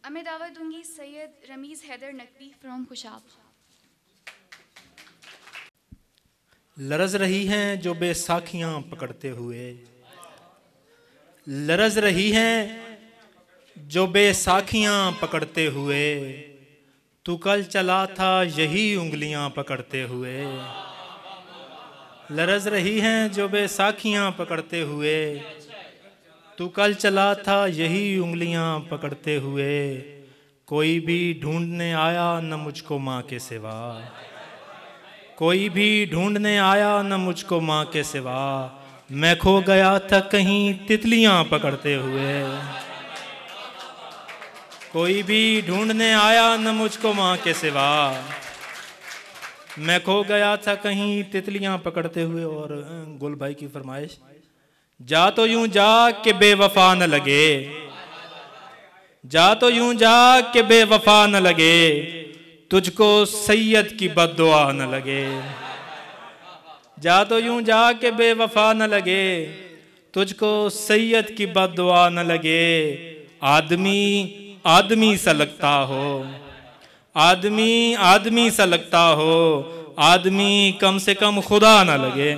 अब मैं दावत दूंगी सैयद रमीज़ हैदर नकवी फ्रॉम खुशाब। लरज रही हैं जो बेसाखियां पकड़ते हुए, लरज रही हैं जो बेसाखियां पकड़ते हुए, तू कल चला था यही उंगलियां पकड़ते हुए। लरज रही हैं जो बेसाखियां पकड़ते हुए, तू कल चला था यही उंगलियां पकड़ते हुए। कोई भी ढूंढने आया न मुझको माँ के सिवा, कोई भी ढूंढने आया न मुझको माँ के सिवा। मैं खो गया था कहीं तितलियां पकड़ते हुए। कोई भी ढूंढने आया न मुझको माँ के सिवा, मैं खो गया था कहीं तितलियां पकड़ते हुए। और गुल भाई की फरमाइश, जा तो यूं जा के बेवफा न लगे, जा तो यूं जा के बेवफा न लगे, तुझको सैयद की बद्दुआ न लगे। जा तो यूं जा के बेवफा न लगे, तुझको सैयद की बद्दुआ न लगे। आदमी आदमी सा लगता हो, आदमी आदमी सा लगता हो, आदमी कम से कम खुदा न लगे।